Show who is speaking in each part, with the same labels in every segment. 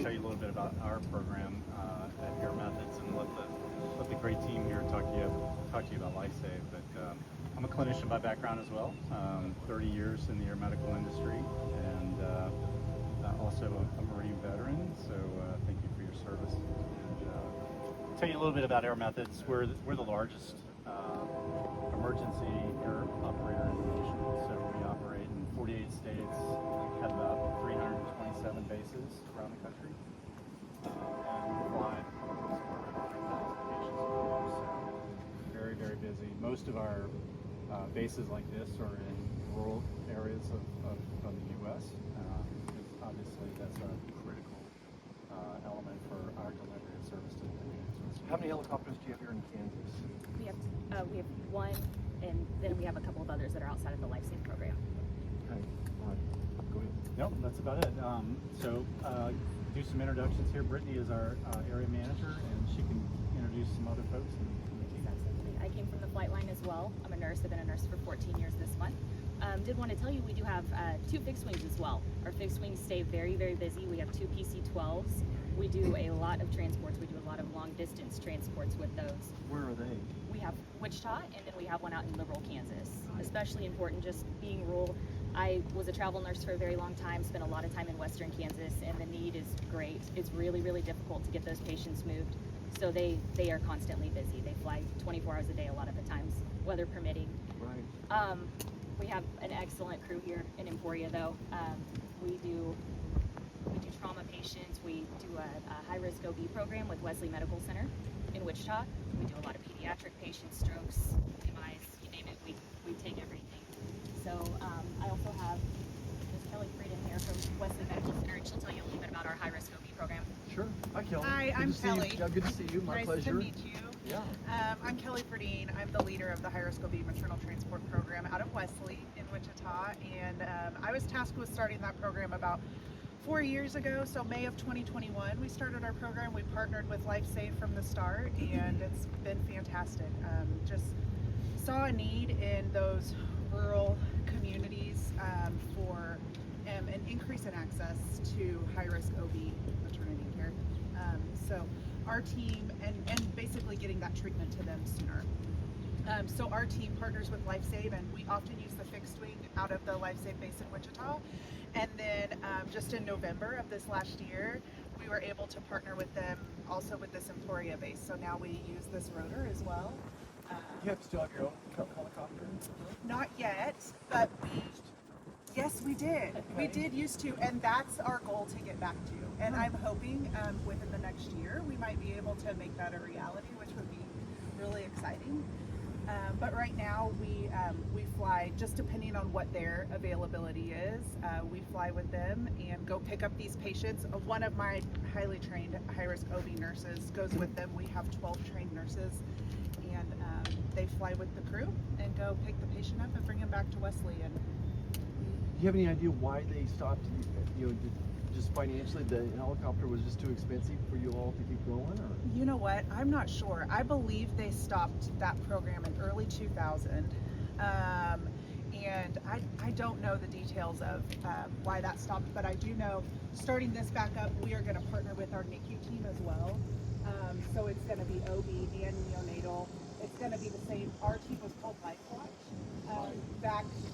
Speaker 1: tell you a little bit about our program at Air Methods and let the great team here talk to you about LifeSave. But I'm a clinician by background as well, 30 years in the air medical industry, and also a Marine veteran. So thank you for your service. And tell you a little bit about Air Methods. We're the largest emergency air operator in the nation. So we operate in 48 states, have about 327 bases around the country, and we fly close to 3,000 patients a year. So very, very busy. Most of our bases like this are in rural areas of the U.S. Because obviously that's a critical element for our delivery of service to the communities.
Speaker 2: How many helicopters do you have here in Kansas?
Speaker 3: We have one, and then we have a couple of others that are outside of the LifeSave program.
Speaker 2: Okay. Go ahead.
Speaker 1: Nope, that's about it. Do some introductions here. Brittany is our area manager, and she can introduce some other folks.
Speaker 3: Absolutely. I came from the flight line as well. I'm a nurse. I've been a nurse for 14 years this month. Did want to tell you we do have 2 fixed wings as well. Our fixed wings stay very, very busy. We have 2 PC-12s. We do a lot of transports. We do a lot of long distance transports with those.
Speaker 2: Where are they?
Speaker 3: We have Wichita, and then we have one out in Liberal, Kansas. Especially important just being rural. I was a travel nurse for a very long time, spent a lot of time in western Kansas, and the need is great. It's really, really difficult to get those patients moved. So they are constantly busy. They fly 24 hours a day a lot of the times, weather permitting.
Speaker 2: Right.
Speaker 3: We have an excellent crew here in Emporia though. We do trauma patients. We do a high-risk OB program with Wesley Medical Center in Wichita. We do a lot of pediatric patients, strokes, MIs, you name it, we take everything. So I also have Ms. Kelly Frieden here from Wesley Medical Center, and she'll tell you a little bit about our high-risk OB program.
Speaker 2: Sure. Hi, Kelly.
Speaker 4: Hi,
Speaker 2: Good
Speaker 4: I'm
Speaker 2: to see
Speaker 4: Kelly.
Speaker 2: you. Yeah, good to see you. My
Speaker 4: nice
Speaker 2: pleasure.
Speaker 4: to meet you.
Speaker 2: Yeah.
Speaker 4: I'm Kelly Frieden. I'm the leader of the high-risk OB maternal transport program out of Wesley in Wichita, and I was tasked with starting that program about 4 years ago. So May of 2021, we started our program. We partnered with LifeSave from the start, and it's been fantastic. Just saw a need in those rural communities for an increase in access to high-risk OB maternity care. So our team, and basically getting that treatment to them sooner. So our team partners with LifeSave, and we often use the fixed wing out of the LifeSave base in Wichita. And then just in November of this last year, we were able to partner with them also with this Emporia base. So now we use this rotor as well.
Speaker 2: You have still have your own helicopter?
Speaker 4: Not yet, but yes, we did.
Speaker 2: Okay.
Speaker 4: We did used to, and that's our goal to get back to. And I'm hoping within the next year we might be able to make that a reality, which would be really exciting. But right now we fly just depending on what their availability is. We fly with them and go pick up these patients. One of my highly trained high-risk OB nurses goes with them. We have 12 trained nurses, and they fly with the crew and go pick the patient up and bring him back to Wesley. And
Speaker 2: Do you have any idea why they stopped? Just financially, the helicopter was just too expensive for you all to keep going, or?
Speaker 4: you know what? I'm not sure. I believe they stopped that program in early 2000. And I don't know the details of why that stopped, but I do know starting this back up, we are going to partner with our NICU team as well. So it's going to be OB and neonatal. It's going to be the same. Our team was called LifeWatch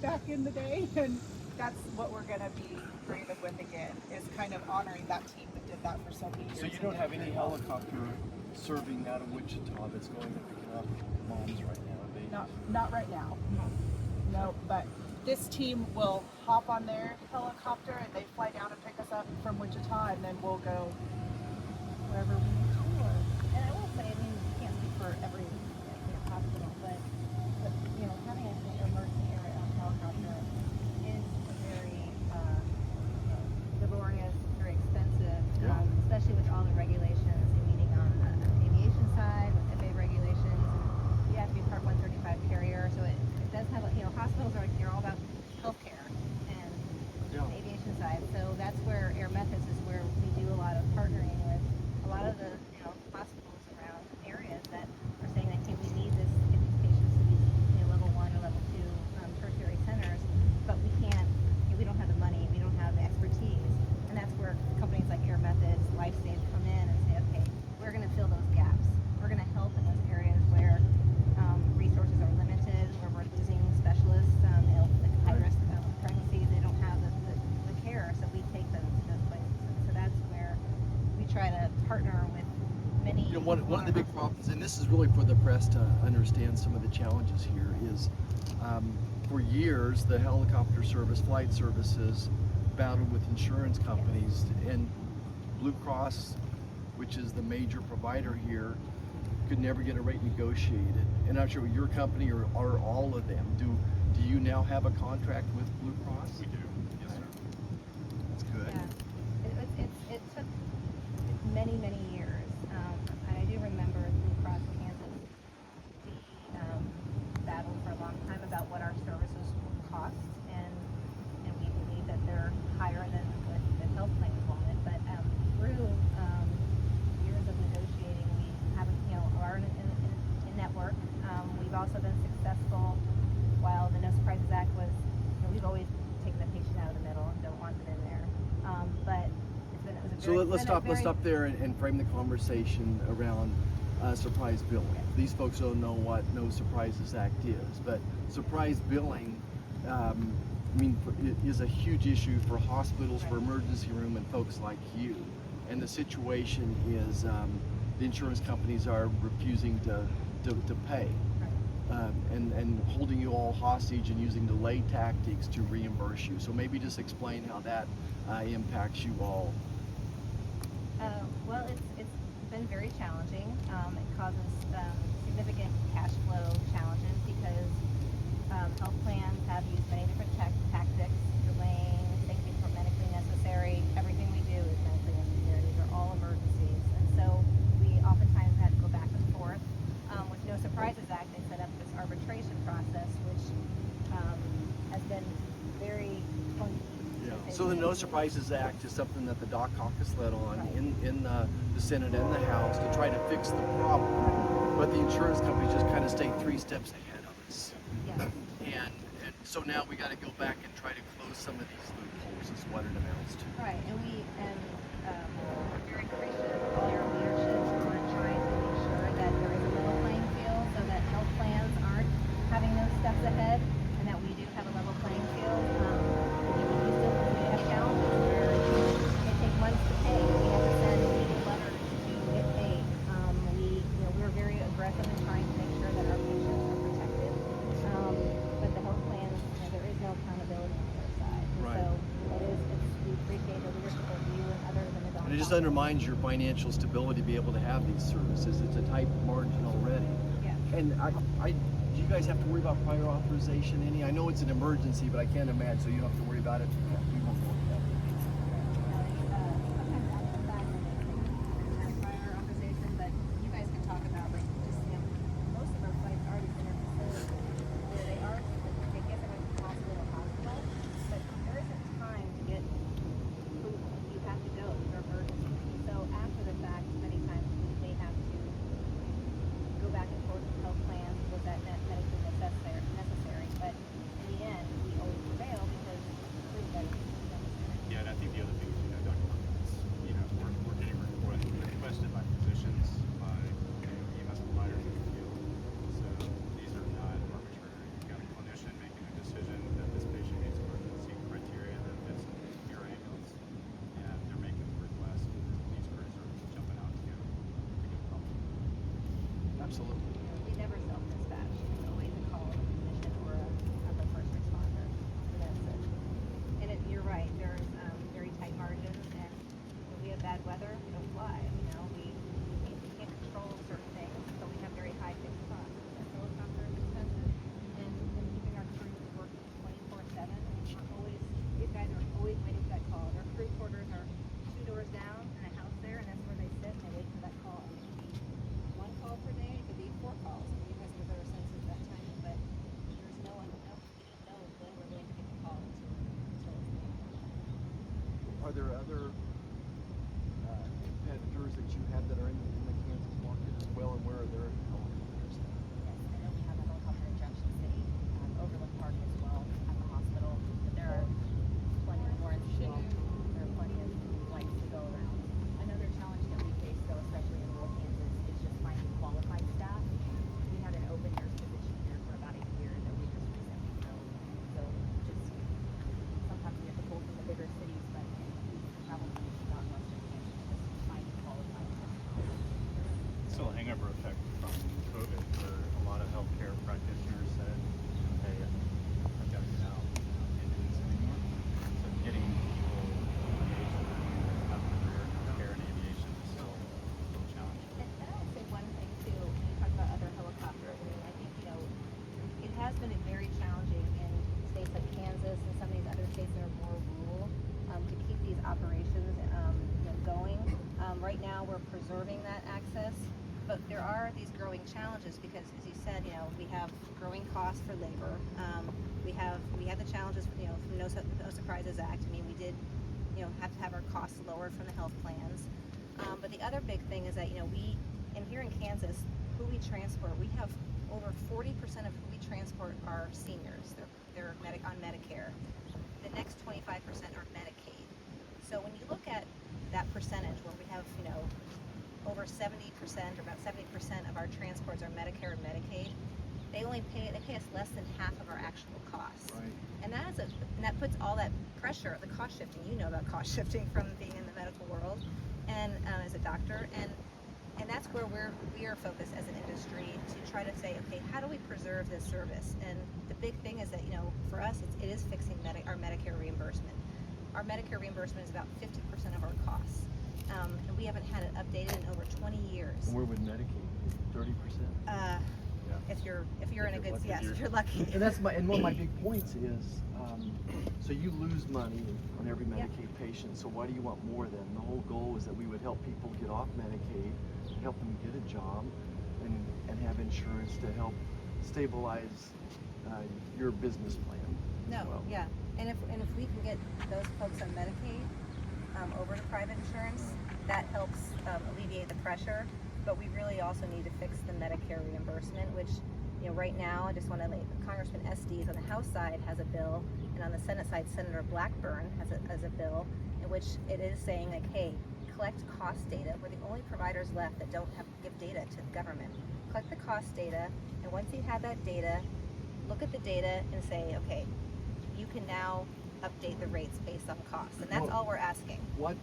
Speaker 4: back in the day, and that's what we're going to be branded with again, is kind of honoring that team that did that for so many years.
Speaker 2: So you don't have any helicopter serving out of Wichita that's going and picking up moms right now?
Speaker 4: Not right now. No, but this team will hop on their helicopter and they fly down and pick us up from Wichita, and then we'll go wherever we need to.
Speaker 5: And I will say, I mean, you can't speak for every hospital, but having an emergency area helicopter is very laborious, very expensive, especially with all the regulations, meaning on the aviation side, with FAA regulations. You have to be Part 135 carrier, so it does have, hospitals are all about healthcare and the aviation side. So that's where Air Methods is where we do a lot of partnering with a lot of the hospitals around areas that are saying that, hey, we need this to get these patients to partner with many.
Speaker 2: You know, one of the big problems, and this is really for the press to understand some of the challenges here, is for years the helicopter service, flight services, battled with insurance companies, and Blue Cross, which is the major provider here, could never get a rate negotiated. And I'm sure your company or all of them, do you now have a contract with Blue Cross?
Speaker 1: We do, yes, sir.
Speaker 2: That's good.
Speaker 5: Yeah, it took many years, and I do remember Blue Cross Kansas, we battled for a long time about what our services would cost, and we believe that they're higher than what the health plans wanted. But through years of negotiating, we have are in network. We've also been successful. While the No Surprises Act was, we've always taken the patient out of the middle and don't want them in there. But it was a
Speaker 2: So
Speaker 5: very,
Speaker 2: let's stop there and frame the conversation around surprise billing. These folks don't know what No Surprises Act is, but surprise billing, is a huge issue for hospitals, for emergency room, and folks like you. And the situation is the insurance companies are refusing to pay. And holding you all hostage and using delay tactics to reimburse you. So maybe just explain how that impacts you all.
Speaker 5: Well, it's been very challenging. It causes significant cash flow challenges because health plans have used many different tactics, delaying, thinking for medically necessary. Everything we do is medically necessary. These are all emergencies. And so we oftentimes had to go back and forth. With No Surprises Act, they set up this arbitration process, which has been very funky.
Speaker 2: So the No Surprises Act is something that the Doc Caucus led on in the Senate and the House to try to fix the problem. But the insurance companies just kind of stayed 3 steps ahead of us.
Speaker 5: Yes.
Speaker 2: And so now we got to go back and try to close some of these loopholes is what it amounts to.
Speaker 5: Right, and we're very appreciative of all your leadership for trying to make sure that there is a level playing field so that health plans aren't having those steps ahead and that we do have a level playing field. We still continue to have challenges where it takes months to pay. We have to send legal letters to get paid. We're very aggressive in trying to make sure that our patients are protected. But the health plans, there is no accountability on their side. And
Speaker 2: Right.
Speaker 5: So we appreciate the leadership of you and others in the
Speaker 2: And it just undermines your financial stability to be able to have these services. It's a tight margin already.
Speaker 5: Yeah.
Speaker 2: And do you guys have to worry about prior authorization any? I know it's an emergency, but I can't imagine, so you don't have to worry about it. We won't go with that.
Speaker 5: Sometimes after the fact, have prior authorization, but you guys can talk about most of our flights are these inner facilities where they get them from hospital to hospital, but there isn't time to get food. You have to go. They're emergencies. So after the fact, many times we may have to go back and forth with health plans. Was that medically necessary? But in the end, we always prevail because we prove that it's necessary.
Speaker 1: Yeah, and I think the other thing, Dr. Martin, is, we're getting requested by physicians, by EMS providers in the field. So these are not arbitrary. You've got a clinician making a decision that this patient meets emergency criteria that fits your ambulance, and they're making the request. These crews are jumping out to get help.
Speaker 2: Absolutely.
Speaker 5: We never self-dispatch. We always call a clinician or a first responder for that such. And you're right, there's very tight margins, and when we have bad weather, we don't fly. We can't control certain things, so we have very high fixed costs. The helicopter is expensive, and keeping our crews working 24/7. These guys are always waiting for that call. Their crew quarters are 2 doors down in a house there, and that's where they sit and they wait for that call. It could be 1 call per day, it could be 4 calls. You guys have a better sense of that time, but there's no one else. We don't know when we're going to get the call until it's made.
Speaker 2: Are there other competitors that you have that are in the Kansas market as well, and where are their helicopters?
Speaker 3: Yes, I know we have a helicopter in Junction City, Overland Park as well, at the hospital, but there are plenty of more in Seattle. There are plenty of flights to go around. Another challenge that we face, though, especially in rural Kansas, is just finding qualified staff. We had an open nurse position here for about a year that we just recently filled. So just sometimes we have to pull from the bigger cities, but we travel
Speaker 1: practitioner said, hey, I've got to get out. I can't do this anymore. So getting people aviation and have a career in care and aviation is still a little challenging.
Speaker 5: And I would say one thing too, when you talk about other helicopters, I mean, I think, it has been very challenging in states like Kansas and some of these other states that are more rural, to keep these operations, going. Right now, we're preserving that access, but there are these growing challenges because, as you said, we have growing costs for labor. We have the challenges, from No Surprises Act. I mean, we did, have to have our costs lowered from the health plans. But the other big thing is that, and here in Kansas, who we transport, we have over 40% of who we transport are seniors. They're on Medicare. The next 25% are Medicaid. So when you look at that percentage where we have, over 70% or about 70% of our transports are Medicare and Medicaid, they pay us less than half of our actual costs.
Speaker 2: Right.
Speaker 5: And that puts all that pressure, the cost shifting. You know about cost shifting from being in the medical world and as a doctor, and that's where we are focused as an industry to try to say, okay, how do we preserve this service? And the big thing is that, for us, it is fixing our Medicare reimbursement. Our Medicare reimbursement is about 50% of our costs, and we haven't had it updated in over 20 years.
Speaker 2: And we're with Medicaid, 30%.
Speaker 5: If you're in a good,
Speaker 2: lucky.
Speaker 5: yes, if you're lucky.
Speaker 2: And one of my big points is, so you lose money on every Medicaid patient. So why do you want more then? The whole goal is that we would help people get off Medicaid, help them get a job, and have insurance to help stabilize your business plan.
Speaker 5: No,
Speaker 2: as well.
Speaker 5: yeah, and if we can get those folks on Medicaid over to private insurance, that helps alleviate the pressure. But we really also need to fix the Medicare reimbursement, which, right now, I just want to Congressman Estes on the House side has a bill, and on the Senate side, Senator Blackburn has a bill in which it is saying, like, hey, collect cost data. We're the only providers left that don't have to give data to the government. Collect the cost data, and once you have that data, look at the data and say, okay, you can now update the rates based on costs, and that's all we're asking.
Speaker 2: What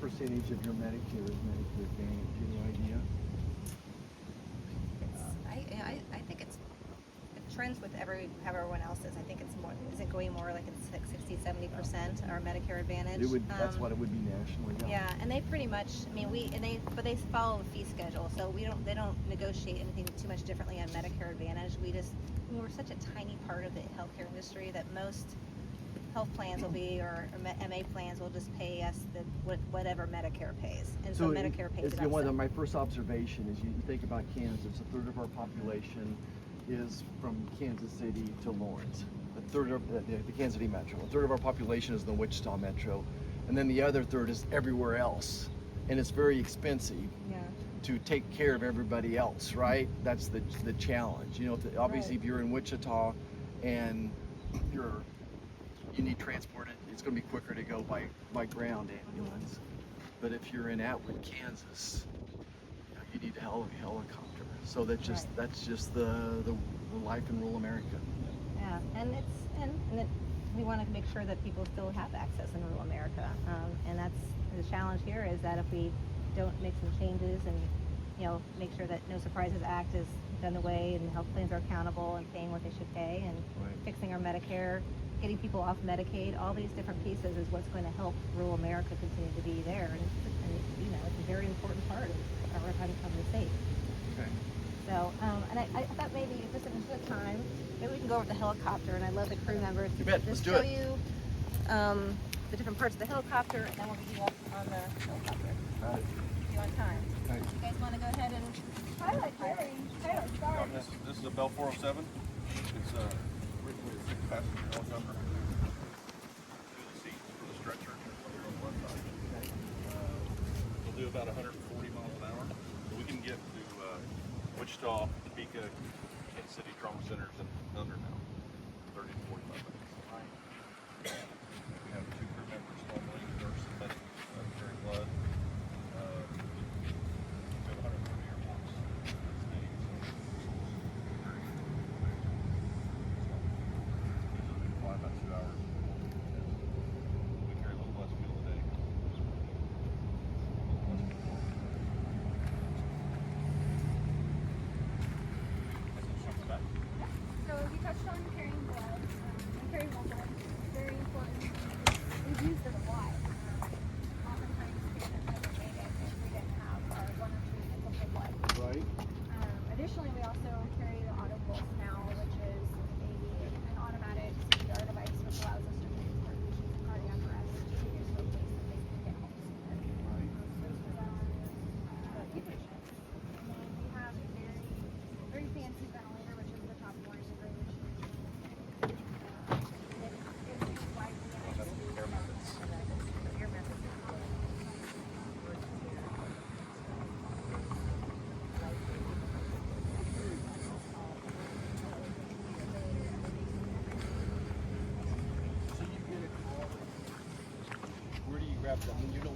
Speaker 2: percentage of your Medicare is Medicare Advantage? Any idea?
Speaker 5: I think it trends with how everyone else is. I think it's more. Is it going more like it's like 60-70% our Medicare Advantage?
Speaker 2: It would. That's what it would be nationally.
Speaker 5: Yeah, and they pretty much. I mean, but they follow a fee schedule, so they don't negotiate anything too much differently on Medicare Advantage. We're such a tiny part of the healthcare industry that most health plans will be, or MA plans will just pay us whatever Medicare pays, and so Medicare pays it ourselves.
Speaker 2: My first observation is you think about Kansas. A third of our population is from Kansas City to Lawrence. A third of the Kansas City metro. A third of our population is in the Wichita metro, and then the other third is everywhere else, and it's very expensive.
Speaker 5: Yeah.
Speaker 2: To take care of everybody else, right? That's the challenge. Obviously, if you're in Wichita and you need transported, it's going to be quicker to go by ground ambulance. But if you're in Atwood, Kansas, you need a helicopter. So that's just the life in rural America.
Speaker 5: Yeah, and we want to make sure that people still have access in rural America, and that's the challenge here is that if we don't make some changes and make sure that No Surprises Act is done away and health plans are accountable and paying what they should pay, and fixing our Medicare, getting people off Medicaid, all these different pieces is what's going to help rural America continue to be there, and it's a very important part of our the state.
Speaker 2: Okay.
Speaker 5: So, and I thought maybe if this is a time, maybe we can go over the helicopter, and I'd love the crew members to just show you the different parts of the helicopter, and then we'll get you up on the helicopter.
Speaker 2: Got it.
Speaker 5: You on time?
Speaker 2: Thank
Speaker 5: You guys want to go ahead and highlight Gary?
Speaker 6: This is a Bell 407. It's a 6-passenger helicopter. The seats for the stretcher on one side. We'll do about 140 miles an hour. So we can get to Wichita, Topeka, Kansas City trauma centers in under now. 30 to 45 minutes. We have 2 crew members normally, nurse and medic, carrying blood. We have 130 airports in the state. Fly about 2 hours. We carry a little less fuel a day. Back.
Speaker 2: I mean, you know